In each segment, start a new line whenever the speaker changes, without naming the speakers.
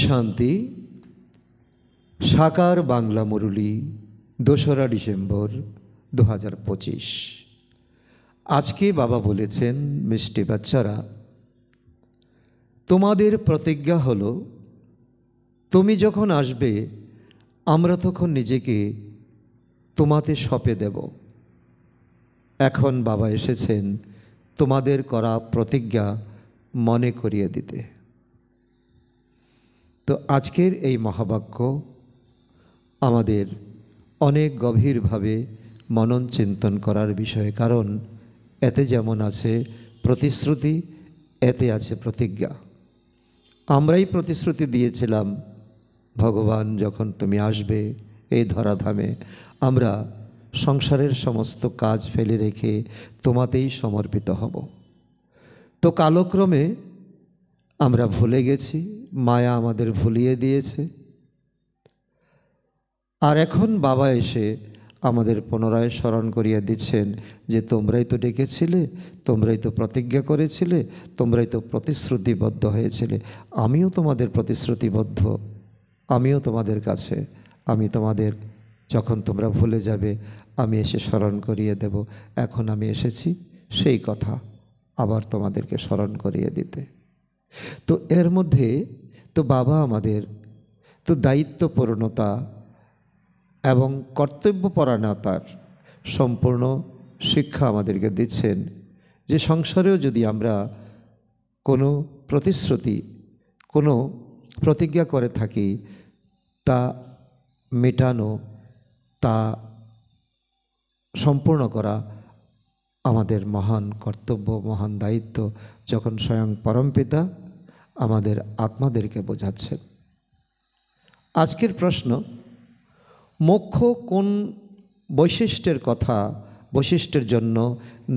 শান্তি। সাকার বাংলা মুরলী 2রা ডিসেম্বর 2025। আজকে বাবা বলেছেন, মিষ্টি বাচ্চারা, তোমাদের প্রতিজ্ঞা হলো তুমি যখন আসবে আমরা তখন নিজেকে তোমাতে সঁপে দেব। এখন বাবা এসেছেন তোমাদের করা প্রতিজ্ঞা মনে করিয়ে দিতে। তো আজকের এই মহাবাক্য আমাদের অনেক গভীরভাবে মনন চিন্তন করার বিষয়, কারণ এতে যেমন আছে প্রতিশ্রুতি, এতে আছে প্রতিজ্ঞা। আমরাই প্রতিশ্রুতি দিয়েছিলাম, ভগবান যখন তুমি আসবে এই ধরাধামে আমরা সংসারের সমস্ত কাজ ফেলে রেখে তোমাতেই সমর্পিত হব। তো কালক্রমে আমরা ভুলে গেছি, মায়া আমাদের ভুলিয়ে দিয়েছে। আর এখন বাবা এসে আমাদের পুনরায় স্মরণ করিয়ে দিচ্ছেন যে তোমরাই তো ডেকেছিলে, তোমরাই তো প্রতিজ্ঞা করেছিলে, তোমরাই তো প্রতিশ্রুতিবদ্ধ হয়েছিলে। আমিও তোমাদের প্রতিশ্রুতিবদ্ধ, আমিও তোমাদের কাছে, আমি তোমাদের যখন তোমরা ভুলে যাবে আমি এসে স্মরণ করিয়ে দেব। এখন আমি এসেছি সেই কথা আবার তোমাদেরকে স্মরণ করিয়ে দিতে। তো এর মধ্যে তো বাবা আমাদের তো দায়িত্বপূর্ণতা এবং কর্তব্যপরায়ণতার সম্পূর্ণ শিক্ষা আমাদেরকে দিচ্ছেন, যে সংসারেও যদি আমরা কোনো প্রতিশ্রুতি, কোনো প্রতিজ্ঞা করে থাকি, তা মেটানো, তা সম্পূর্ণ করা আমাদের মহান কর্তব্য, মহান দায়িত্ব, যখন স্বয়ং পরমপিতা আমাদের আত্মাদেরকে বোঝাচ্ছেন। আজকের প্রশ্ন, মোক্ষ কোন বৈশিষ্ট্যের কথা, বৈশিষ্ট্যের জন্য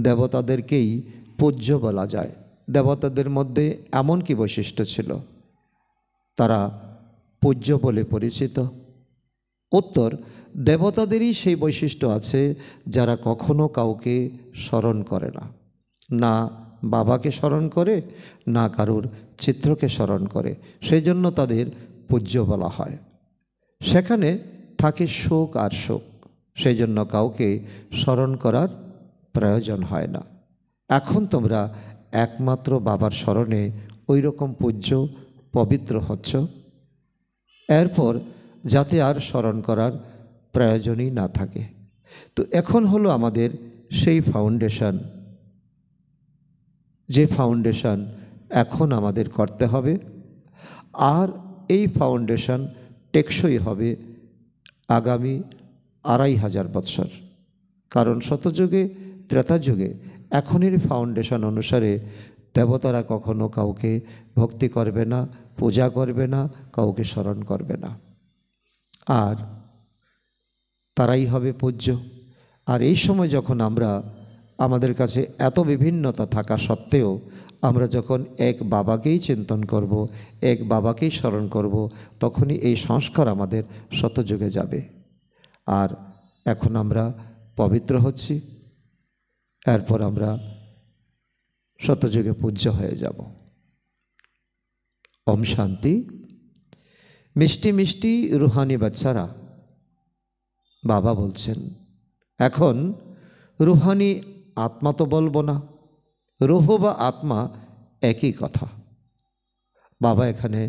দেবতাদেরকেই পূজ্য বলা যায়? দেবতাদের মধ্যে এমন কি বৈশিষ্ট্য ছিল তারা পূজ্য বলে পরিচিত? উত্তর, দেবতাদেরই সেই বৈশিষ্ট্য আছে যারা কখনো কাউকে স্মরণ করে না, না বাবাকে স্মরণ করে, না কারুর চিত্রকে স্মরণ করে, সেই জন্য তাদের পূজ্য বলা হয়। সেখানে থাকে শোক আর শোক, সেই জন্য কাউকে স্মরণ করার প্রয়োজন হয় না। এখন তোমরা একমাত্র বাবার স্মরণে ওই রকম পূজ্য পবিত্র হচ্ছ, এরপর যাতে আর স্মরণ করার প্রয়োজনই না থাকে। তো এখন হলো আমাদের সেই ফাউন্ডেশন, যে ফাউন্ডেশন এখন আমাদের করতে হবে। আর এই ফাউন্ডেশন টেকসই হবে আগামী 2500 বৎসর, কারণ শতযুগে, ত্রেতাযুগে এখনের ফাউন্ডেশন অনুসারে দেবতারা কখনো কাউকে ভক্তি করবে না, পূজা করবে না, কাউকে স্মরণ করবে না, আর তারাই হবে পূজ্য। আর এই সময় যখন আমরা, আমাদের কাছে এত বিভিন্নতা থাকা সত্ত্বেও আমরা যখন এক বাবাকেই চিন্তন করব, এক বাবাকেই স্মরণ করব, তখনই এই সংস্কার আমাদের শতযুগে যাবে। আর এখন আমরা পবিত্র হচ্ছি, এরপর আমরা শতযুগে পূজ্য হয়ে যাব। ওম শান্তি। মিষ্টি মিষ্টি রুহানি বাচ্চারা, বাবা বলছেন এখন রুহানি আত্মা তো বলবো না, রুহ বা আত্মা একই কথা। বাবা এখানে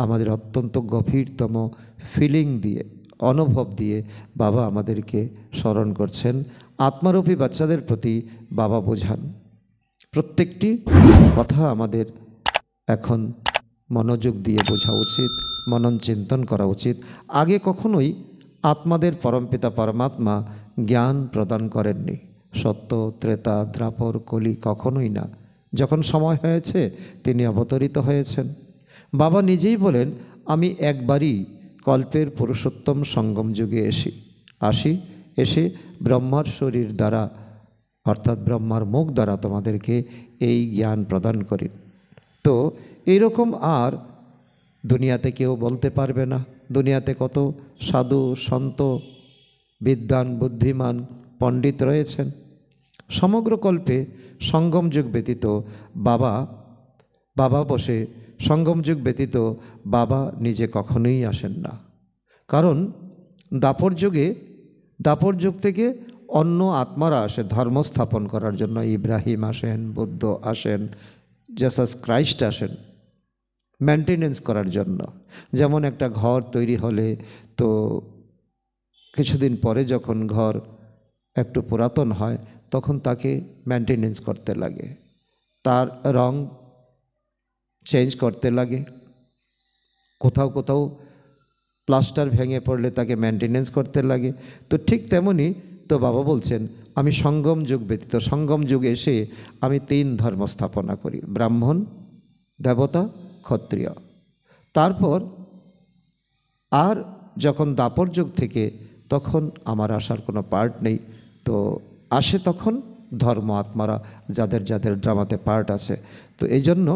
আমাদের অত্যন্ত গভীরতম ফিলিং দিয়ে, অনুভব দিয়ে বাবা আমাদেরকে স্মরণ করছেন। আত্মারূপী বাচ্চাদের প্রতি বাবা বোঝান। প্রত্যেকটি কথা আমাদের এখন মনোযোগ দিয়ে বোঝা উচিত, মনন চিন্তন করা উচিত। আগে কখনোই আত্মাদের পরমপিতা পরমাত্মা জ্ঞান প্রদান করেননি, সত্য, ত্রেতা, দ্রাপর, কলি, কখনোই না। যখন সময় হয়েছে তিনি অবতরিত হয়েছেন। বাবা নিজেই বলেন, আমি একবারই কল্পের পুরুষোত্তম সঙ্গম যুগে এসে ব্রহ্মার শরীর দ্বারা, অর্থাৎ ব্রহ্মার মুখ দ্বারা তোমাদেরকে এই জ্ঞান প্রদান করি। তো এইরকম আর দুনিয়াতে কেউ বলতে পারবে না। দুনিয়াতে কত সাধু, সন্ত, বিদ্বান, বুদ্ধিমান, পণ্ডিত রয়েছেন। সমগ্র কল্পে সঙ্গম যুগ ব্যতীত বাবা বসে সঙ্গম যুগ ব্যতীত বাবা নিজে কখনোই আসেন না। কারণ দাপর যুগ থেকে অন্য আত্মারা আসে ধর্ম স্থাপন করার জন্য। ইব্রাহিম আসেন, বুদ্ধ আসেন, জিসাস ক্রাইস্ট আসেন মেনটেনেন্স করার জন্য। যেমন একটা ঘর তৈরি হলে তো কিছুদিন পরে যখন ঘর একটু পুরাতন হয় তখন তাকে মেনটেনেন্স করতে লাগে, তার রং চেঞ্জ করতে লাগে, কোথাও কোথাও প্লাস্টার ভেঙে পড়লে তাকে মেনটেনেন্স করতে লাগে। তো ঠিক তেমনই তো বাবা বলছেন আমি সঙ্গম যুগ ব্যতীত, সঙ্গম যুগে এসে আমি 3 ধর্ম স্থাপনা করি, ব্রাহ্মণ, দেবতা, ক্ষত্রিয়। তারপর আর যখন দাপর যুগ থেকে তখন আমার আসার কোনো পার্ট নেই, তো আসে তখন ধর্ম আত্মারা যাদের যাদের ড্রামাতে পার্ট আছে। তো এই জন্য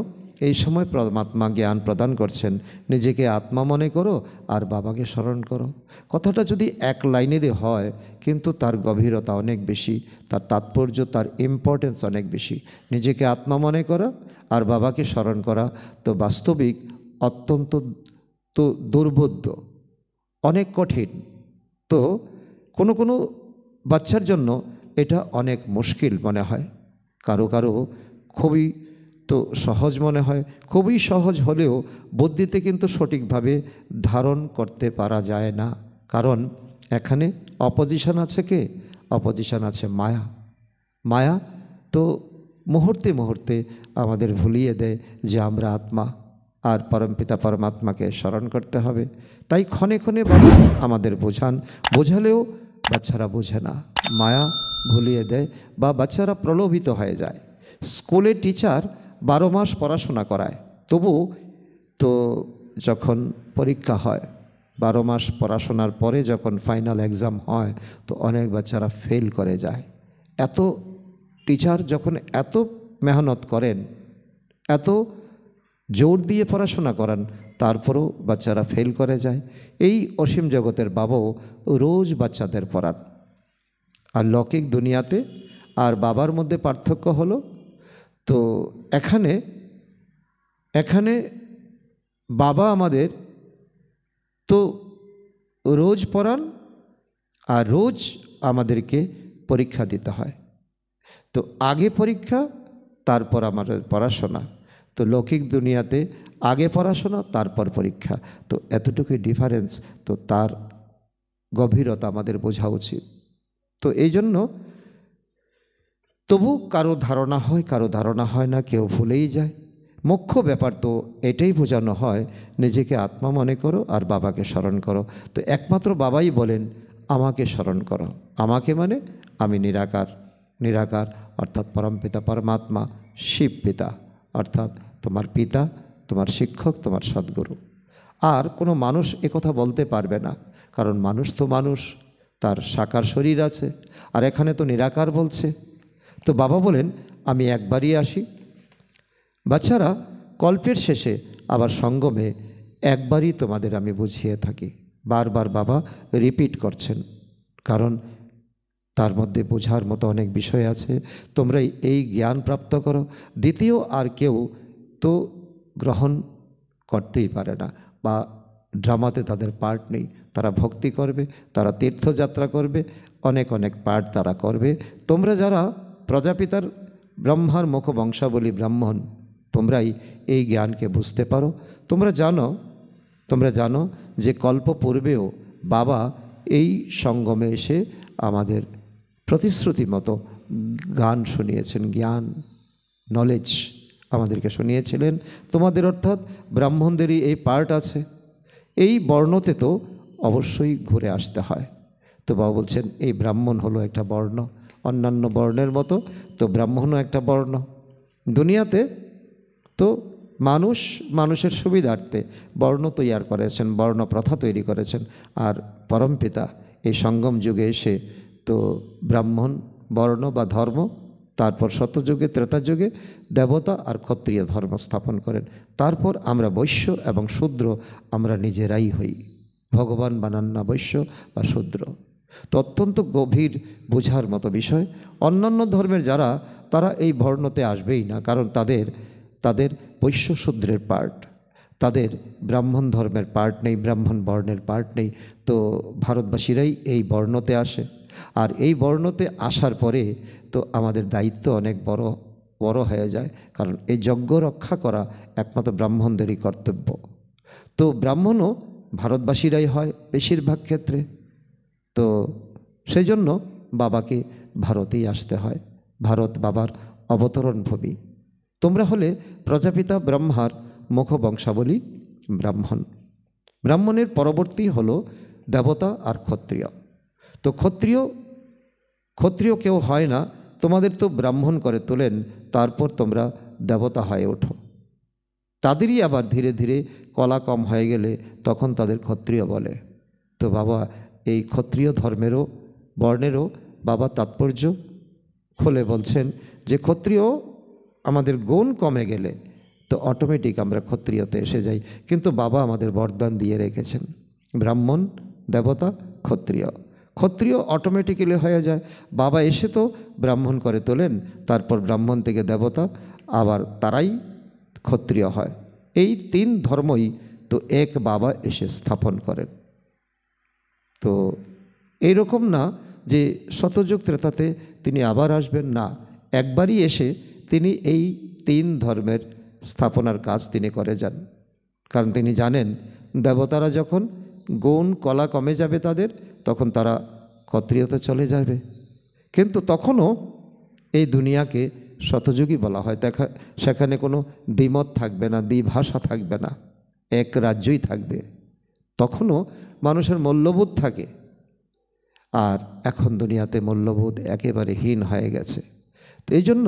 এই সময় পরমাত্মা জ্ঞান প্রদান করছেন, নিজেকে আত্মা মনে করো আর বাবাকে স্মরণ করো। কথাটা যদি এক লাইনেরই হয় কিন্তু তার গভীরতা অনেক বেশি, তার তাৎপর্য, তার ইম্পর্টেন্স অনেক বেশি। নিজেকে আত্মা মনে করা আর বাবাকে স্মরণ করা তো বাস্তবিক অত্যন্ত তো দুর্বোধ্য, অনেক কঠিন। তো কোনো কোনো বাচ্চার জন্য এটা অনেক মুশকিল মনে হয়, কারো কারো খুবই তো সহজ মনে হয়। খুবই সহজ হলেও বুদ্ধিতে কিন্তু সঠিকভাবে ধারণ করতে পারা যায় না। কারণ এখানে অপোজিশন আছে, কে অপোজিশন আছে? মায়া। মায়া তো মুহূর্তে মুহূর্তে আমাদের ভুলিয়ে দেয় যে আমরা আত্মা আর পরমপিতা পরমাত্মাকে স্মরণ করতে হবে। তাই ক্ষণে ক্ষণে বাবা আমাদের বোঝালেও বাচ্চারা বোঝে না, মায়া ভুলিয়ে দেয় বা বাচ্চারা প্রলোভিত হয়ে যায়। স্কুলে টিচার 12 মাস পড়াশোনা করায়, তবু তো যখন পরীক্ষা হয় 12 মাস পড়াশোনার পরে যখন ফাইনাল এক্সাম হয় তো অনেক বাচ্চারা ফেল করে যায়। এত টিচার যখন এত মেহনত করেন, এত জোর দিয়ে পড়াশোনা করান, তারপরেও বাচ্চারা ফেল করে যায়। এই অসীম জগতের বাবাও রোজ বাচ্চাদের পড়ান। আর লৌকিক দুনিয়াতে আর বাবার মধ্যে পার্থক্য হলো, তো এখানে বাবা আমাদের তো রোজ পড়ান আর রোজ আমাদেরকে পরীক্ষা দিতে হয়। তো আগে পরীক্ষা তারপর আমাদের পড়াশোনা। তো লৌকিক দুনিয়াতে আগে পড়াশোনা তারপর পরীক্ষা। তো এতটুকুই ডিফারেন্স, তো তার গভীরতা আমাদের বোঝা উচিত। তো এই জন্য তবু কারো ধারণা হয়, কারো ধারণা হয় না, কেউ ভুলেই যায়। মুখ্য ব্যাপার তো এটাই বোঝানো হয়, নিজেকে আত্মা মনে করো আর বাবাকে স্মরণ করো। তো একমাত্র বাবাই বলেন আমাকে স্মরণ করো। আমাকে মানে আমি নিরাকার অর্থাৎ পরমপিতা পরমাত্মা, শিব পিতা অর্থাৎ তোমার পিতা, তোমার শিক্ষক, তোমার সদ্গুরু। আর কোনো মানুষ একথা বলতে পারবে না, কারণ মানুষ তো মানুষ, তার সাকার শরীর আছে, আর এখানে তো নিরাকার বলছে। তো বাবা বলেন আমি একবারই আসি। বাচ্চারা কল্পের শেষে আবার সঙ্গমে একবারই তোমাদের আমি বুঝিয়ে থাকি। বারবার বাবা রিপিট করছেন, কারণ তার মধ্যে বোঝার মতো অনেক বিষয় আছে। তোমরা এই জ্ঞান প্রাপ্ত করো। দ্বিতীয় আর কেউ তো গ্রহণ করতেই পারে না, বা ড্রামাতে তাদের পার্ট নেই। তারা ভক্তি করবে, তারা তীর্থযাত্রা করবে, অনেক অনেক পার্ট তারা করবে। তোমরা যারা প্রজাপিতার ব্রহ্মার মুখবংশাবলী ব্রাহ্মণ, তোমরাই এই জ্ঞানকে বুঝতে পারো। তোমরা জানো যে কল্প পূর্বেও বাবা এই সঙ্গমে এসে আমাদের প্রতিশ্রুতি মতো গান শুনিয়েছেন, জ্ঞান নলেজ আমাদেরকে শুনিয়েছিলেন। তোমাদের অর্থাৎ ব্রাহ্মণদেরই এই পার্ট আছে। এই বর্ণতে তো অবশ্যই ঘুরে আসতে হয়। তো বাবা বলছেন এই ব্রাহ্মণ হলো একটা বর্ণ, অন্যান্য বর্ণের মতো তো ব্রাহ্মণও একটা বর্ণ। দুনিয়াতে তো মানুষের সুবিধার্থে বর্ণ তৈরি করেছেন, বর্ণ প্রথা তৈরি করেছেন। আর পরমপিতা এই সঙ্গম যুগে এসে তো ব্রাহ্মণ বর্ণ বা ধর্ম, তারপর সত্যযুগে ত্রেতাযুগে দেবতা আর ক্ষত্রিয় ধর্ম স্থাপন করেন। তারপর আমরা বৈশ্য এবং শূদ্র আমরা নিজেরাই হই। ভগবান বানান না বৈশ্য বা শূদ্র। তো অত্যন্ত গভীর বোঝার মতো বিষয়। অন্যান্য ধর্মের তারা এই বর্ণতে আসবেই না, কারণ তাদের বৈশ্য শূদ্রের পার্ট। তাদের ব্রাহ্মণ ধর্মের পার্ট নেই, ব্রাহ্মণ বর্ণের পার্ট নেই। তো ভারতবাসীরাই এই বর্ণতে আসে, আর এই বর্ণতে আসার পরে তো আমাদের দায়িত্ব অনেক বড় বড় হয়ে যায়, কারণ এই যজ্ঞ রক্ষা করা একমাত্র ব্রাহ্মণদেরই কর্তব্য। তো ব্রাহ্মণও ভারতবাসীরাই হয় বেশিরভাগ ক্ষেত্রে। তো সেই জন্য বাবাকে ভারতেই আসতে হয়, ভারত বাবার অবতরণ ভূমি। তোমরা হলে প্রজাপিতা ব্রহ্মার মুখবংশাবলী ব্রাহ্মণ। ব্রাহ্মণের পরবর্তী হলো দেবতা আর ক্ষত্রিয়। তো ক্ষত্রিয় কেউ হয় না, তোমাদের তো ব্রাহ্মণ করে তোলেন, তারপর তোমরা দেবতা হয়ে ওঠো। তাদেরই আবার ধীরে ধীরে কলা কম হয়ে গেলে তখন তাদের ক্ষত্রিয় বলে। তো বাবা এই ক্ষত্রিয় ধর্মেরও বর্ণেরও বাবা তাৎপর্য খুলে বলছেন যে ক্ষত্রিয় আমাদের গুণ কমে গেলে তো অটোমেটিক আমরা ক্ষত্রিয়তে এসে যাই, কিন্তু বাবা আমাদের বরদান দিয়ে রেখেছেন ব্রাহ্মণ, দেবতা, ক্ষত্রিয়। ক্ষত্রিয় অটোমেটিক্যালি হয়ে যায়, বাবা এসে তো ব্রাহ্মণ করে তোলেন, তারপর ব্রাহ্মণ থেকে দেবতা, আবার তারাই ক্ষত্রিয় হয়। এই তিন ধর্মই তো এক বাবা এসে স্থাপন করেন। তো এইরকম না যে শতযুগ ত্রেতাতে তিনি আবার আসবেন, না, একবারই এসে তিনি এই তিন ধর্মের স্থাপনার কাজ তিনি করে যান। কারণ তিনি জানেন দেবতারা যখন গুণ কলা কমে যাবে তাদের, তখন তারা ক্ষত্রিয়তে চলে যাবে। কিন্তু তখনও এই দুনিয়াকে শতযুগই বলা হয়, সেখানে কোনো দ্বিমত থাকবে না, দ্বিভাষা থাকবে না, এক রাজ্যই থাকবে। তখনও মানুষের মূল্যবোধ থাকে। আর এখন দুনিয়াতে মূল্যবোধ একেবারে হীন হয়ে গেছে। তো এই জন্য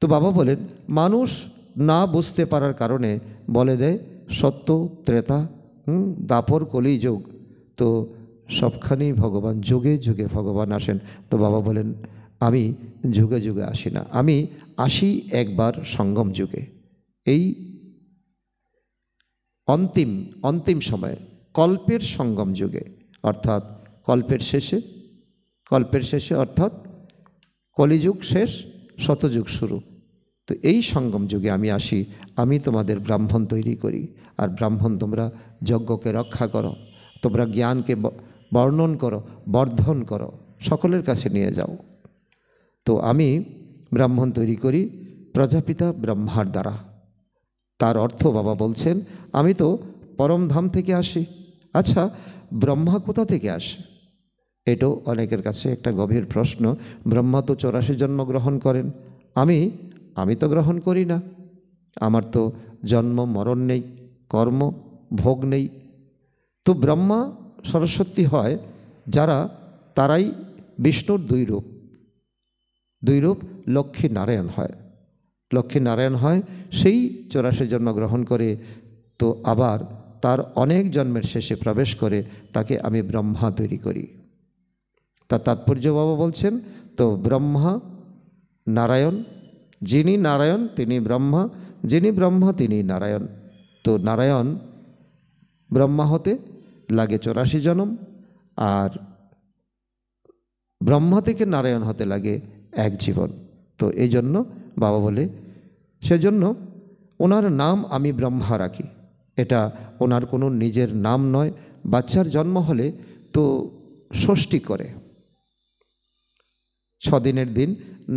তো বাবা বলেন মানুষ না বুঝতে পারার কারণে বলে দেয় সত্য, ত্রেতা, দাপর, কলিযুগ, তো সবখানেই ভগবান, যুগে যুগে ভগবান আসেন। তো বাবা বলেন আমি যুগে যুগে আসি না, আমি আসি একবার সঙ্গম যুগে, এই অন্তিম সময়ে, কল্পের সঙ্গম যুগে, অর্থাৎ কল্পের শেষে অর্থাৎ কলিযুগ শেষ, শতযুগ শুরু। তো এই সঙ্গম যুগে আমি আসি, আমি তোমাদের ব্রাহ্মণ তৈরি করি। আর ব্রাহ্মণ তোমরা যজ্ঞকে রক্ষা করো, তোমরা জ্ঞানকে বর্ণন করো, বর্ধন করো, সকলের কাছে নিয়ে যাও। তো আমি ব্রাহ্মণ তৈরি করি প্রজাপিতা ব্রহ্মার দ্বারা। তার অর্থ বাবা বলছেন আমি তো পরমধাম থেকে আসি। আচ্ছা, ব্রহ্মা কোথা থেকে আসে? এটাও অনেকের কাছে একটা গভীর প্রশ্ন। ব্রহ্মা তো 84 জন্ম গ্রহণ করেন, আমি তো গ্রহণ করি না। আমার তো জন্ম মরণ নেই, কর্ম ভোগ নেই। তো ব্রহ্মা সরস্বতী হয় যারা, তারাই বিষ্ণুর দুই রূপ লক্ষ্মী নারায়ণ হয়, সেই 84 জন্ম গ্রহণ করে তো আবার তার অনেক জন্মের শেষে প্রবেশ করে তাকে আমি ব্রহ্মা তৈরি করি। তার তাৎপর্য বাবা বলছেন তো ব্রহ্মা নারায়ণ, যিনি নারায়ণ তিনি ব্রহ্মা, যিনি ব্রহ্মা তিনি নারায়ণ। তো নারায়ণ ব্রহ্মা হতে লাগে 84 জন্ম, আর ব্রহ্মা থেকে নারায়ণ হতে লাগে এক জীবন। তো এই জন্য বাবা বলে, সেজন্য ওনার নাম আমি ব্রহ্মা রাখি। এটা ওনার কোনো নিজের নাম নয়। বাচ্চার জন্ম হলে তো ষষ্ঠী করে 6 দিনের দিন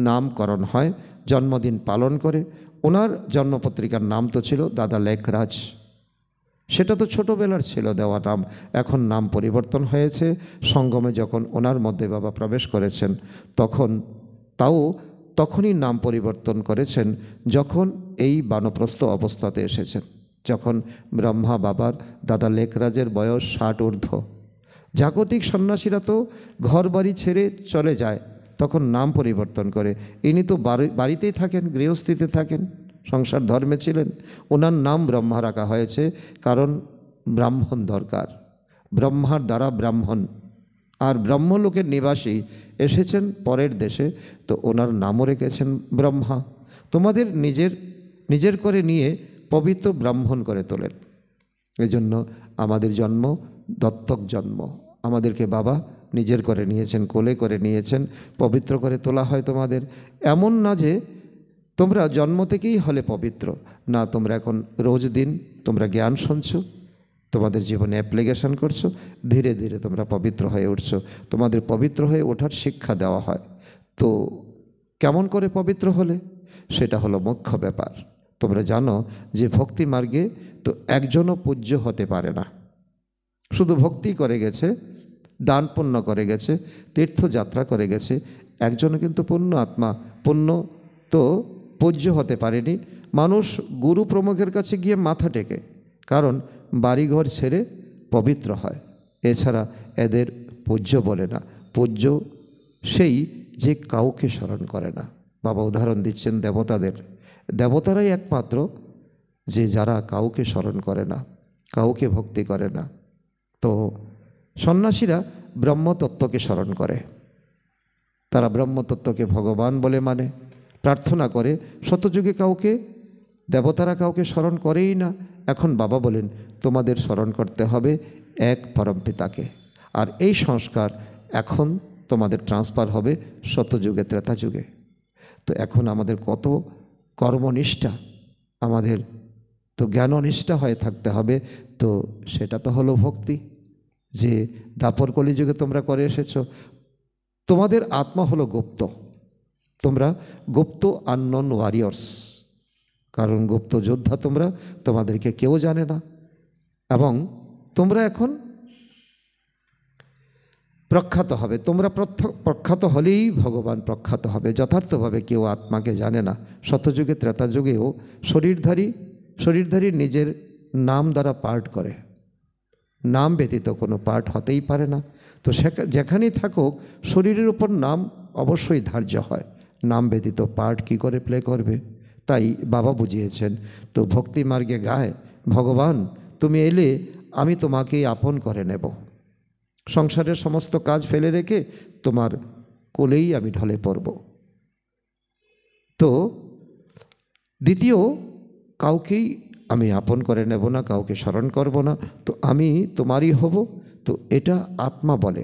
নামকরণ হয়, জন্মদিন পালন করে। ওনার জন্মপত্রিকার নাম তো ছিল দাদা লেখরাজ, সেটা তো ছোটোবেলার ছিল দেওয়া নাম, এখন নাম পরিবর্তন হয়েছে। সঙ্গমে যখন ওনার মধ্যে বাবা প্রবেশ করেছেন তখনই নাম পরিবর্তন করেছেন যখন এই বানপ্রস্থ অবস্থাতে এসেছেন, যখন ব্রহ্মা বাবার দাদা লেখরাজের বয়স 60 ঊর্ধ্ব। জাগতিক সন্ন্যাসীরা তো ঘর বাড়ি ছেড়ে চলে যায়, তখন নাম পরিবর্তন করে। ইনি তো বাড়িতেই থাকেন, গৃহস্থিতে থাকেন, সংসার ধর্মে ছিলেন। ওনার নাম ব্রহ্মা রাখা হয়েছে, কারণ ব্রাহ্মণ দরকার, ব্রহ্মার দ্বারা ব্রাহ্মণ। আর ব্রহ্মলোকের নিবাসী এসেছেন পরের দেশে, তো ওনার নামও রেখেছেন ব্রহ্মা। তোমাদের নিজের করে নিয়ে পবিত্র ব্রাহ্মণ করে তোলেন। এই জন্য আমাদের জন্ম দত্তক জন্ম, আমাদেরকে বাবা নিজের করে নিয়েছেন, কোলে করে নিয়েছেন, পবিত্র করে তোলা হয় তোমাদের। এমন না যে তোমরা জন্ম থেকেই হলে পবিত্র, না, তোমরা এখন রোজ দিন তোমরা জ্ঞান শুনছো, তোমাদের জীবনে অ্যাপ্লিকেশন করছো, ধীরে ধীরে তোমরা পবিত্র হয়ে উঠছো। তোমাদের পবিত্র হয়ে ওঠার শিক্ষা দেওয়া হয়। তো কেমন করে পবিত্র হলে, সেটা হলো মুখ্য ব্যাপার। তোমরা জানো যে ভক্তি মার্গে তো একজনও পূজ্য হতে পারে না। শুধু ভক্তি করে গেছে, দান পুণ্য করে গেছে, তীর্থযাত্রা করে গেছে, একজনও কিন্তু পূর্ণ আত্মা, পূর্ণ তো পূজ্য হতে পারেনি। মানুষ গুরু প্রমুখের কাছে গিয়ে মাথা টেকে, কারণ বাড়িঘর ছেড়ে পবিত্র হয়। এছাড়া এদের পূজ্য বলে না। পূজ্য সেই যে কাউকে স্মরণ করে না। বাবা উদাহরণ দিচ্ছেন দেবতাদের। দেবতারাই একমাত্র যে যারা কাউকে স্মরণ করে না, কাউকে ভক্তি করে না। তো সন্ন্যাসীরা ব্রহ্মতত্ত্বকে স্মরণ করে, তারা ব্রহ্মতত্ত্বকে ভগবান বলে মানে, প্রার্থনা করে। শতযুগে কাউকে, দেবতারা কাউকে স্মরণ করেই না। এখন বাবা বলেন তোমাদের স্মরণ করতে হবে এক পরমপিতাকে। আর এই সংস্কার এখন তোমাদের ট্রান্সফার হবে শতযুগে, ত্রেতা যুগে। তো এখন আমাদের কত কর্মনিষ্ঠা, আমাদের তো জ্ঞাননিষ্ঠা হয়ে থাকতে হবে। তো সেটা তো হলো ভক্তি, যে দাপর কলিযুগে তোমরা করে এসেছো। তোমাদের আত্মা হলো গুপ্ত, তোমরা গুপ্ত আননোন ওয়ারিয়র্স, কারণ গুপ্ত যোদ্ধা তোমরা, তোমাদেরকে কেউ জানে না। এবং তোমরা এখন প্রখ্যাত হবে। তোমরা প্রখ্যাত হলেই ভগবান প্রখ্যাত হবে। যথার্থভাবে কেউ আত্মাকে জানে না। শতযুগে ত্রেতা যুগেও শরীরধারী নিজের নাম দ্বারা পাঠ করে, নাম ব্যতীত কোনো পাঠ হতেই পারে না। তো যেখানেই থাকুক শরীরের উপর নাম অবশ্যই ধার্য হয়, নাম ব্যতীত পাঠ কি করে প্লে করবে। তাই বাবা বুঝিয়েছেন। তো ভক্তি মার্গে গায়, ভগবান তুমি এলে আমি তোমাকেই আপন করে নেব, সংসারের সমস্ত কাজ ফেলে রেখে তোমার কোলেই আমি ঢলে পড়ব। তো দ্বিতীয় কাউকেই আমি আপন করে নেব না, কাউকে স্মরণ করব না, তো আমি তোমারই হব। তো এটা আত্মা বলে।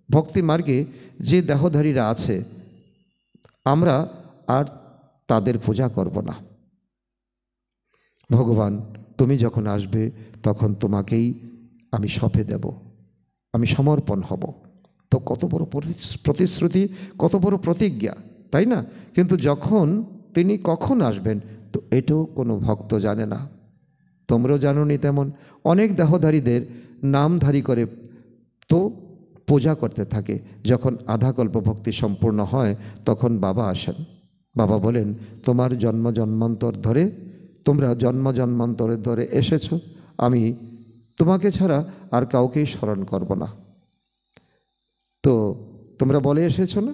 ভক্তি মার্গে যে দেহধারীরা আছে, আমরা আর তাদের পূজা করব না। ভগবান তুমি যখন আসবে তখন তোমাকেই আমি সঁপে দেব, আমি সমর্পণ হব। তো কত বড় প্রতিশ্রুতি, কত বড় প্রতিজ্ঞা, তাই না? কিন্তু যখন তিনি কখন আসবেন তো এটাও কোনো ভক্ত জানে না। তোমরাও জানো নি তেমন। অনেক দেহধারীদের নামধারী করে তো পূজা করতে থাকে। যখন আধাকল্প ভক্তি সম্পূর্ণ হয় তখন বাবা আসেন। বাবা বলেন তোমার জন্ম জন্মান্তর ধরে, তোমরা জন্ম জন্মান্তরে ধরে এসেছো, আমি তোমাকে ছাড়া আর কাউকেই স্মরণ করব না। তো তোমরা বলে এসেছো না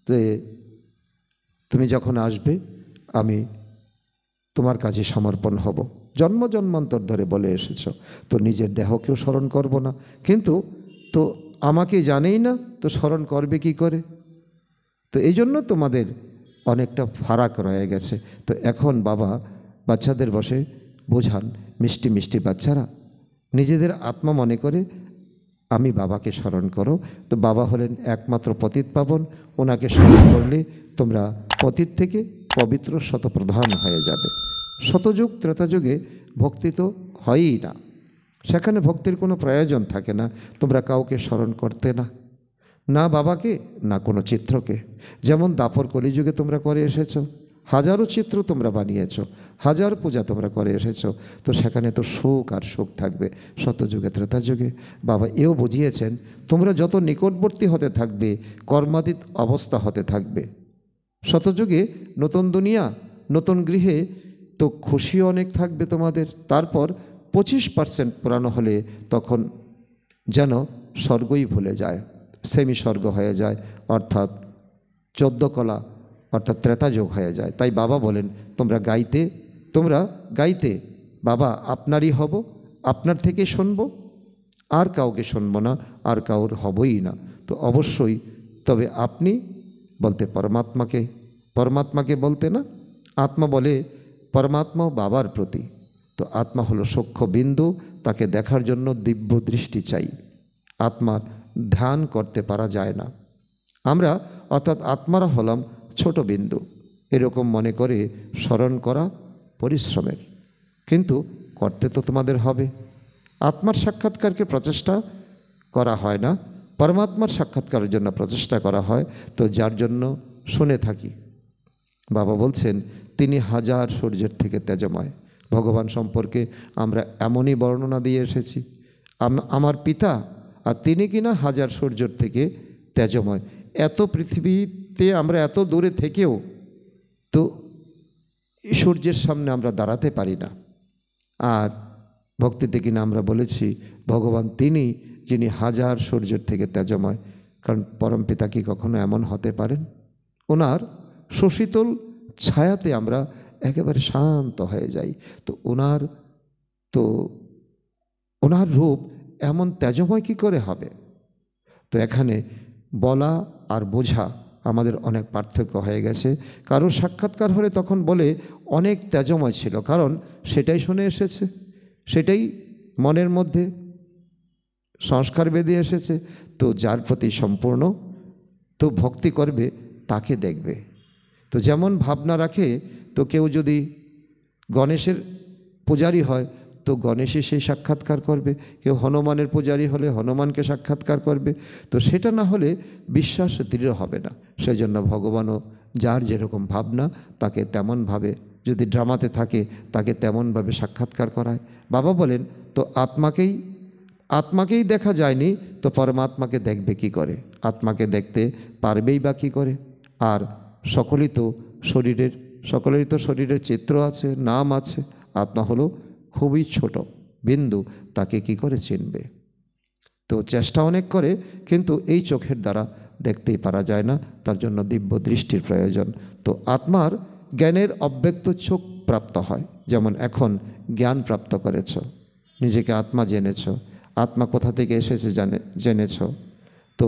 যে তুমি যখন আসবে আমি তোমার কাছে সমর্পণ হব, জন্ম জন্মান্তর ধরে বলে এসেছো। তো নিজের দেহকেও স্মরণ করব না, কিন্তু তো আমাকে জানেই না, তো স্মরণ করবে কি করে? তো এই জন্য তোমাদের অনেকটা ফারাক রয়ে গেছে। তো এখন বাবা বাচ্চাদের বসে বোঝান, মিষ্টি মিষ্টি বাচ্চারা নিজেদের আত্মা মনে করে আমি বাবাকে স্মরণ করো। তো বাবা হলেন একমাত্র পতিত পাবন, ওনাকে স্মরণ করলে তোমরা পতিত থেকে পবিত্র শতপ্রধান হয়ে যাবে। শতযুগ ত্রেতা যুগে ভক্তি তো হয়ই না, সেখানে ভক্তির কোনো প্রয়োজন থাকে না। তোমরা কাউকে স্মরণ করতে না, না বাবাকে না কোনো চিত্রকে। যেমন দাপর কলিযুগে তোমরা করে এসেছো, হাজারো চিত্র তোমরা বানিয়েছ, হাজার পূজা তোমরা করে এসেছো। তো সেখানে তো সুখ আর সুখ থাকবে। শতযুগে ত্রেতা যুগে বাবা এও বুঝিয়েছেন তোমরা যত নিকটবর্তী হতে থাকবে কর্মাতীত অবস্থা হতে থাকবে। শতযুগে নতুন দুনিয়া, নতুন গৃহে তো খুশি অনেক থাকবে তোমাদের। তারপর 25% পুরানো হলে তখন যেন স্বর্গই ভুলে যায়, সেমি স্বর্গ হয়ে যায়, অর্থাৎ 14 কলা অর্থাৎ ত্রেতাযুগ হয়ে যায়। তাই বাবা বলেন তোমরা গাইতে বাবা আপনারই হব, আপনার থেকে শুনব, আর কাউকে শুনব না, আর কাউর হবই না। তো অবশ্যই তবে আপনি বলতে পরমাত্মাকে বলতে না, আত্মা বলে পরমাত্মা বাবার প্রতি। তো আত্মা হলো সূক্ষ্ম বিন্দু, তাকে দেখার জন্য দিব্য দৃষ্টি চাই। আত্মার ধ্যান করতে পারা যায় না। আমরা অর্থাৎ আত্মারা হলাম ছোট বিন্দু, এরকম মনে করে স্মরণ করা পরিশ্রমের, কিন্তু করতে তো তোমাদের হবে। আত্মার সাক্ষাৎকারকে প্রচেষ্টা করা হয় না, পরমাত্মার সাক্ষাৎকারের জন্য প্রচেষ্টা করা হয়। তো যার জন্য শুনে থাকি, বাবা বলছেন তিনি হাজার সূর্যের থেকে তেজময়। ভগবান সম্পর্কে আমরা এমনই বর্ণনা দিয়ে এসেছি, আমার পিতা আর তিনি কিনা হাজার সূর্যের থেকে তেজময়। এত পৃথিবীতে আমরা এত দূরে থেকেও তো সূর্যের সামনে আমরা দাঁড়াতে পারি না। আর ভক্তিতে কিনা আমরা বলেছি ভগবান তিনি যিনি হাজার সূর্যের থেকে তেজময়। কারণ পরমপিতা কি কখনো এমন হতে পারেন? ওনার সুশীতল ছায়াতে আমরা একেবারে শান্ত হয়ে যাই। তো ওনার রূপ এমন তেজময় কি করে হবে? তো এখানে বলা আর বোঝা আমাদের অনেক পার্থক্য হয়ে গেছে। কারোর সাক্ষাৎকার হলে তখন বলে অনেক তেজময় ছিল, কারণ সেটাই শুনে এসেছে, সেটাই মনের মধ্যে সংস্কার বেঁধে এসেছে। তো যার প্রতি সম্পূর্ণ তো ভক্তি করবে তাকে দেখবে। তো যেমন ভাবনা রাখে, তো কেউ যদি গণেশের পূজারী হয় তো গণেশই সেই সাক্ষাৎকার করবে, কেউ হনুমানের পূজারী হলে হনুমানকে সাক্ষাৎকার করবে। তো সেটা না হলে বিশ্বাস দৃঢ় হবে না। সেই জন্য ভগবানও যার যেরকম ভাবনা তাকে তেমনভাবে, যদি ড্রামাতে থাকে তাকে তেমনভাবে সাক্ষাৎকার করায়। বাবা বলেন তো আত্মাকেই দেখা যায়নি তো পরমাত্মাকে দেখবে কি করে? আত্মাকে দেখতে পারবেই বা কী করে? আর সকলেরই তো শরীরের চিত্র আছে, নাম আছে। আত্মা হলো খুবই ছোট বিন্দু, তাকে কি করে চিনবে? তো চেষ্টা অনেক করে, কিন্তু এই চোখের দ্বারা দেখতেই পারা যায় না, তার জন্য দিব্য দৃষ্টির প্রয়োজন। তো আত্মার জ্ঞানের অব্যক্ত চোখ প্রাপ্ত হয়। যেমন এখন জ্ঞান প্রাপ্ত করেছ, নিজেকে আত্মা জেনেছ, আত্মা কোথা থেকে এসেছে জেনেছ। তো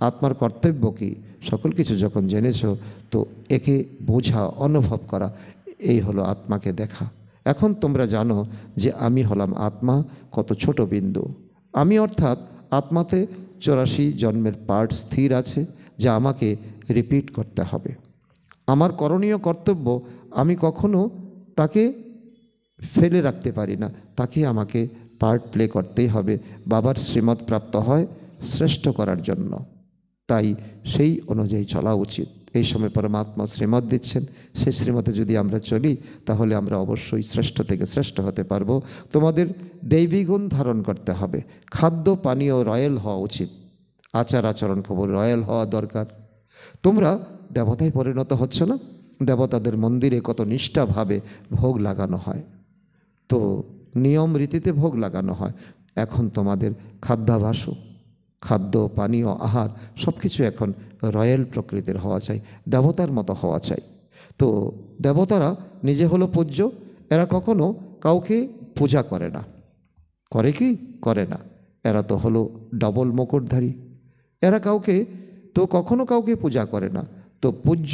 আত্মার কর্তব্য কী, সকল কিছু যখন জেনেছ, তো একে বোঝা, অনুভব করা, এই হলো আত্মাকে দেখা। এখন তোমরা জানো যে আমি হলাম আত্মা, কত ছোট বিন্দু। আমি অর্থাৎ আত্মাতে 84 জন্মের পার্ট স্থির আছে, যা আমাকে রিপিট করতে হবে। আমার করণীয় কর্তব্য, আমি কখনো তাকে ফেলে রাখতে পারি না, তাকে আমাকে পার্ট প্লে করতেই হবে। বাবার শ্রীমত প্রাপ্ত হয় শ্রেষ্ঠ করার জন্য, তাই সেই অনুযায়ী চলা উচিত। এই সময় পরমাত্মা শ্রীমত দিচ্ছেন, সেই শ্রীমতে যদি আমরা চলি তাহলে আমরা অবশ্যই শ্রেষ্ঠ থেকে শ্রেষ্ঠ হতে পারবো। তোমাদের দৈবী গুণ ধারণ করতে হবে, খাদ্য পানীয় রয়্যাল হওয়া উচিত, আচার আচরণ খবর রয়্যাল হওয়া দরকার। তোমরা দেবতায় পরিণত হচ্ছ না? দেবতাদের মন্দিরে কত নিষ্ঠাভাবে ভোগ লাগানো হয়, তো নিয়ম রীতিতে ভোগ লাগানো হয়। এখন তোমাদের খাদ্যাভাসও, খাদ্য পানীয় আহার সব কিছু এখন রয়্যাল প্রকৃতির হওয়া চাই, দেবতার মতো হওয়া চাই। তো দেবতারা নিজে হলো পূজ্য, এরা কখনো কাউকে পূজা করে না। করে কি? করে না। এরা তো হলো ডবল মুকুটধারী, এরা কখনো কাউকে পূজা করে না। তো পূজ্য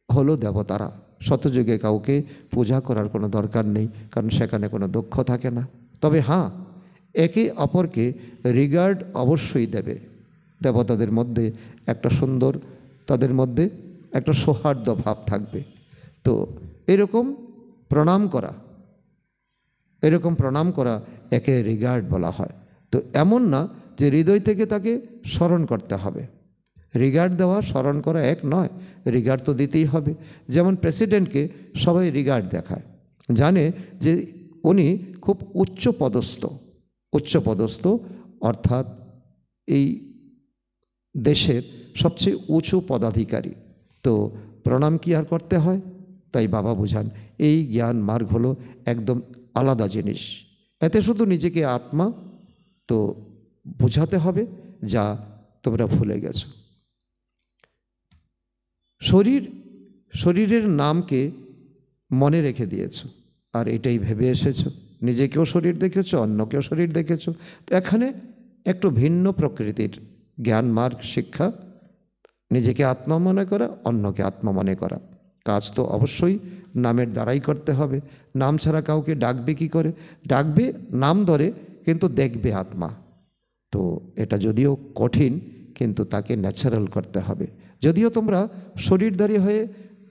হলো দেবতারা। শতযুগে কাউকে পূজা করার কোনো দরকার নেই, কারণ সেখানে কোনো দুঃখ থাকে না। তবে হ্যাঁ, একে অপরকে রিগার্ড অবশ্যই দেবে। দেবতাদের মধ্যে একটা সুন্দর, তাদের মধ্যে একটা সৌহার্দ্য ভাব থাকবে। তো এরকম প্রণাম করা একে রিগার্ড বলা হয়। তো এমন না যে হৃদয় থেকে তাকে স্মরণ করতে হবে। রিগার্ড দেওয়া স্মরণ করা এক নয়, রিগার্ড তো দিতেই হবে। যেমন প্রেসিডেন্টকে সবাই রিগার্ড দেখায়, জানে যে উনি খুব উচ্চপদস্থ, অর্থাৎ এই দেশের সবচেয়ে উঁচু পদাধিকারী। তো প্রণাম কি আর করতে হয়? তাই বাবা বোঝান এই জ্ঞান মার্গ হলো একদম আলাদা জিনিস। এতে শুধু নিজেকে আত্মা তো বোঝাতে হবে, যা তোমরা ভুলে গেছো। শরীরের নামকে মনে রেখে দিয়েছো, আর এটাই ভেবে এসেছো নিজেকেও শরীর দেখেছো, অন্যকেও শরীর দেখেছো। তো এখানে একটু ভিন্ন প্রকৃতির জ্ঞান মার্গ শিক্ষা, নিজেকে আত্মা মনে করা, অন্যকে আত্মা মনে করা। কাজ তো অবশ্যই নামের দ্বারাই করতে হবে। নাম ছাড়া কাউকে ডাকবে কি করে? ডাকবে নাম ধরে, কিন্তু দেখবে আত্মা। তো এটা যদিও কঠিন, কিন্তু তাকে ন্যাচারাল করতে হবে। যদিও তোমরা শরীরধারী হয়ে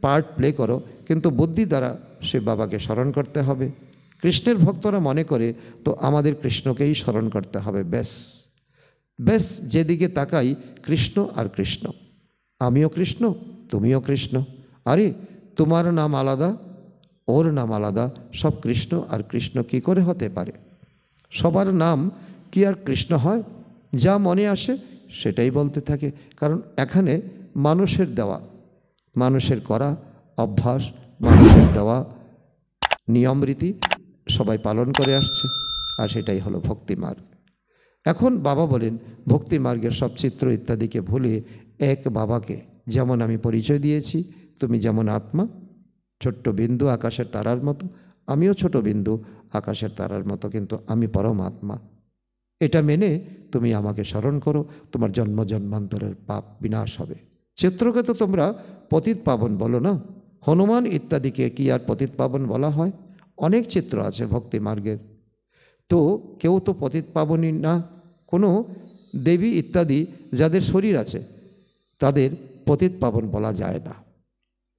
পার্ট প্লে করো, কিন্তু বুদ্ধি দ্বারা সে বাবাকে স্মরণ করতে হবে। কৃষ্ণের ভক্তরা মনে করে তো আমাদের কৃষ্ণকেই স্মরণ করতে হবে, ব্যাস ব্যাস, যেদিকে তাকাই কৃষ্ণ আর কৃষ্ণ, আমিও কৃষ্ণ তুমিও কৃষ্ণ, আরে তোমার নাম আলাদা ওর নাম আলাদা, সব কৃষ্ণ আর কৃষ্ণ কি করে হতে পারে? সবার নাম কি আর কৃষ্ণ হয়? যা মনে আসে সেটাই বলতে থাকে, কারণ এখানে মানুষের দেওয়া, মানুষের করা অভ্যাস, মানুষের দেওয়া নিয়মরীতি সবাই পালন করে আসছে, আর সেটাই হলো ভক্তিমার্গ। এখন বাবা বলেন ভক্তিমার্গের সব চিত্র ইত্যাদিকে ভুলে এক বাবাকে, যেমন আমি পরিচয় দিয়েছি, তুমি যেমন আত্মা ছোট্ট বিন্দু আকাশের তারার মতো, আমিও ছোট বিন্দু আকাশের তারার মতো, কিন্তু আমি পরমাত্মা, এটা মেনে তুমি আমাকে স্মরণ করো, তোমার জন্ম জন্মান্তরের পাপ বিনাশ হবে। চিত্রকে তো তোমরা পতিত পাবন বলো না, হনুমান ইত্যাদিকে কি আর পতিত পাবন বলা হয়? অনেক চিত্র আছে ভক্তি মার্গের, তো কেউ তো পতিত পাবনই না। কোনো দেবী ইত্যাদি যাদের শরীর আছে তাদের পতিত পাবন বলা যায় না,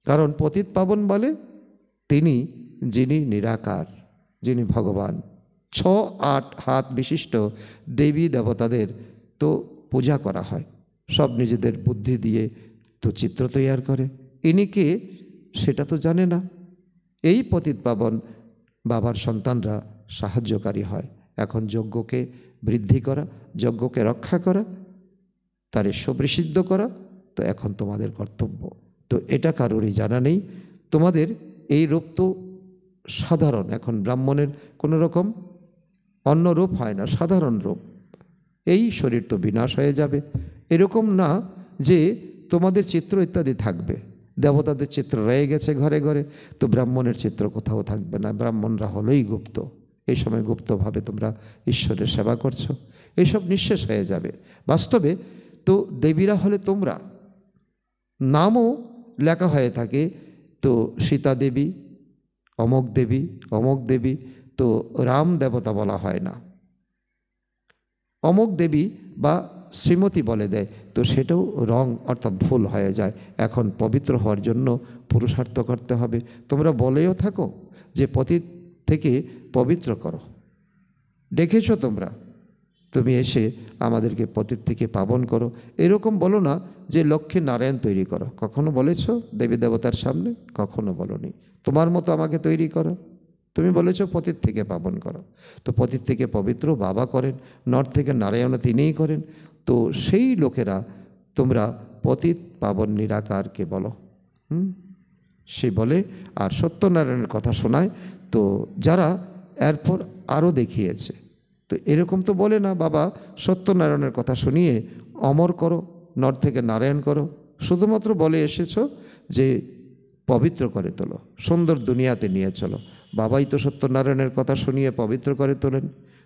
কারণ পতিত পাবন বলে তিনি যিনি নিরাকার, যিনি ভগবান। 6-8 হাত বিশিষ্ট দেবী দেবতাদের তো পূজা করা হয়, সব নিজেদের বুদ্ধি দিয়ে তো চিত্র তৈরি করে, ইনি কে সেটা তো জানে না। এই পতিত পাবন বাবার সন্তানরা সাহায্যকারী হয়। এখন যজ্ঞকে বৃদ্ধি করা, যজ্ঞকে রক্ষা করা, তার সুবৃদ্ধ করা তো এখন তোমাদের কর্তব্য। তো এটা কারোরই জানা নেই। তোমাদের এই রূপ তো সাধারণ, এখন ব্রাহ্মণের কোনো রকম অন্য রূপ হয় না, সাধারণ রূপ। এই শরীর তো বিনাশ হয়ে যাবে, এরকম না যে তোমাদের চিত্র ইত্যাদি থাকবে। দেবতাদের চিত্র রয়ে গেছে ঘরে ঘরে, তো ব্রাহ্মণের চিত্র কোথাও থাকবে না। ব্রাহ্মণরা হলোই গুপ্ত, এই সময় গুপ্তভাবে তোমরা ঈশ্বরের সেবা করছো, এইসব নিঃশেষ হয়ে যাবে। বাস্তবে তো দেবীরা হলে তোমরা, নামও লেখা হয়ে থাকে, তো সীতা দেবী, অমক দেবী, অমক দেবী, তো রাম দেবতা বলা হয় না, অমক দেবী বা শ্রীমতী বলে দেয়, তো সেটাও রং অর্থাৎ ভুল হয়ে যায়। এখন পবিত্র হওয়ার জন্য পুরুষার্থ করতে হবে। তোমরা বলেও থাকো যে পতিত থেকে পবিত্র করো, দেখেছো তোমরা, তুমি এসে আমাদেরকে পতিত থেকে পাবন করো, এরকম বলো না যে লক্ষ্মী নারায়ণ তৈরি করো। কখনো বলেছো দেবী দেবতার সামনে? কখনো বলনি। তোমার মতো আমাকে তৈরি করো, তুমি বলেছো পতিত থেকে পাবন করো। তো পতিত থেকে পবিত্র বাবা করেন, নর থেকে নারায়ণ তিনিই করেন। তো সেই লোকেরা তোমরা পতিত পাবন নিরাকারকে বলো, সে বলে, আর সত্যনারায়ণের কথা শোনায়। তো যারা এরপর আরও দেখিয়েছে, তো এরকম তো বলে না বাবা সত্যনারায়ণের কথা শুনিয়ে অমর করো, নর থেকে নারায়ণ করো, শুধুমাত্র বলে এসেছো যে পবিত্র করে তোলো, সুন্দর দুনিয়াতে নিয়ে চলো। বাবাই তো সত্যনারায়ণের কথা শুনিয়ে পবিত্র করে তোলেন।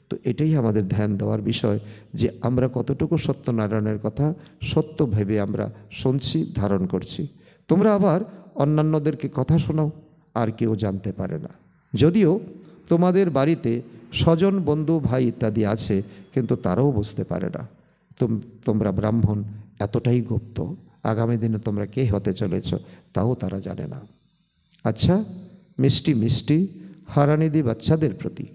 তো এটাই আমাদের ধ্যান দেওয়ার বিষয়, যে আমরা কতটুকু সত্যনারায়ণের কথা সত্য ভেবে আমরা শুনছি, ধারণ করছি। তোমরা আবার অন্যান্যদেরকে কথা শোনাও, আর কেউ জানতে পারে না। যদিও তোমাদের বাড়িতে স্বজন বন্ধু ভাই ইত্যাদি আছে, কিন্তু তারাও বুঝতে পারে না তোমরা ব্রাহ্মণ, এতটাই গুপ্ত। আগামী দিনে তোমরা কে হতে চলেছ তাও তারা জানে না। আচ্ছা, মিষ্টি মিষ্টি হারানিধি বাচ্চাদের প্রতি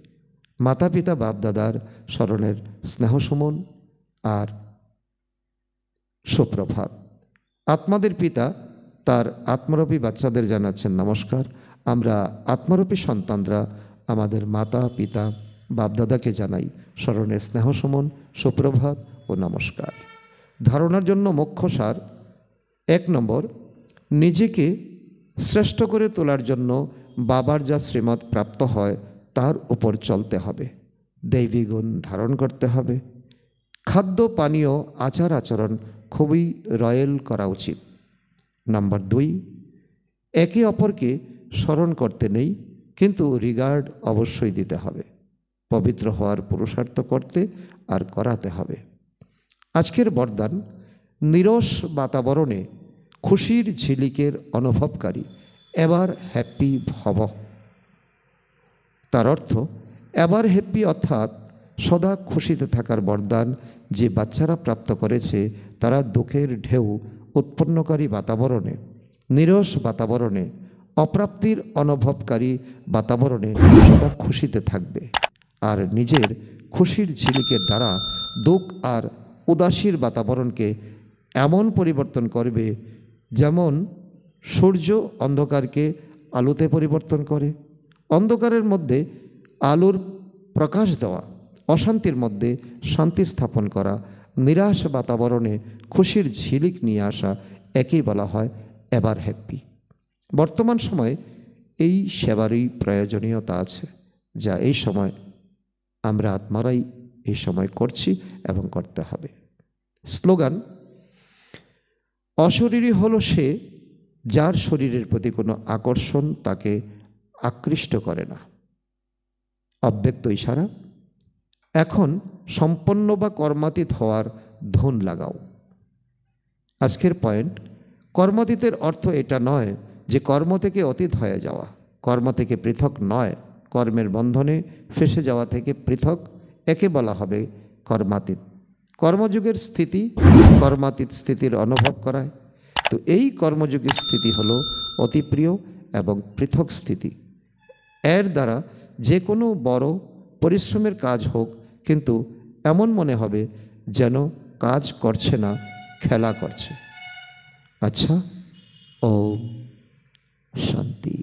মাতা পিতা বাপ দাদার স্মরণের স্নেহসুমন আর সুপ্রভাত। আত্মাদের পিতা তার আত্মরূপী বাচ্চাদের জানাচ্ছেন নমস্কার। আমরা আত্মরূপী সন্তানরা আমাদের মাতা পিতা বাপদাদাকে জানাই স্মরণের স্নেহসুমন, সুপ্রভাত ও নমস্কার। ধারণার জন্য মুখ্য সার: 1 নম্বর, নিজেকে শ্রেষ্ঠ করে তোলার জন্য বাবার যা শ্রীমত প্রাপ্ত হয় তার উপর চলতে হবে, দৈবী গুণ ধারণ করতে হবে। খাদ্য পানীয় আচার আচরণ খুবই রয়্যাল করা উচিত। নাম্বার 2, একে অপরকে স্মরণ করতে নেই, কিন্তু রিগার্ড অবশ্যই দিতে হবে। পবিত্র হওয়ার পুরুষার্থ করতে আর করাতে হবে। আজকের বরদান: নিরস বাতাবরণে খুশির ঝিলিকের অনুভবকারী এবার হ্যাপি ভব। তার অর্থ এবার হ্যাপি অর্থাৎ সদা খুশিতে থাকার বরদান যে বাচ্চারা প্রাপ্ত করেছে, তারা দুঃখের ঢেউ উৎপন্নকারী বাতাবরণে, নিরস বাতাবরণে অপ্রাপ্তির অনুভবকারী বাতাবরণে সদা খুশিতে থাকবে আর নিজের খুশির ঝিলিকের দ্বারা দুঃখ আর উদাসীর বাতাবরণকে এমন পরিবর্তন করবে যেমন সূর্য অন্ধকারকে আলোতে পরিবর্তন করে। অন্ধকারের মধ্যে আলোর প্রকাশ দেওয়া, অশান্তির মধ্যে শান্তি স্থাপন করা, নিরাশ বাতাবরণে খুশির ঝিলিক নিয়ে আসা, একই বলা হয় এভার হ্যাপি। বর্তমান সময়ে এই সেবারই প্রয়োজনীয়তা আছে, যা এই সময় আমরা আত্মারাই এই সময় করছি এবং করতে হবে। স্লোগান: অশরীরী হলো সে যার শরীরের প্রতি কোনো আকর্ষণ তাকে আকৃষ্ট করে না। অব্যক্ত ইশারা: এখন সম্পন্ন বা কর্মাতীত হওয়ার ধুন লাগাও। আজকের পয়েন্ট: কর্মাতীতের অর্থ এটা নয় যে কর্ম থেকে অতীত হয়ে যাওয়া, কর্ম থেকে পৃথক নয়, কর্মের বন্ধনে ফেসে যাওয়া থেকে পৃথক, একে বলা হবে কর্মাতীত। কর্মযুগের স্থিতি কর্মাতীত স্থিতির অনুভব করায়। তো এই কর্মযুগের স্থিতি হলো অতি প্রিয় এবং পৃথক স্থিতি। এর দ্বারা যে কোনো বড় পরিশ্রমের কাজ হোক, কিন্তু এমন মনে হবে যেন কাজ করছে না, খেলা করছে। আচ্ছা, ওম শান্তি।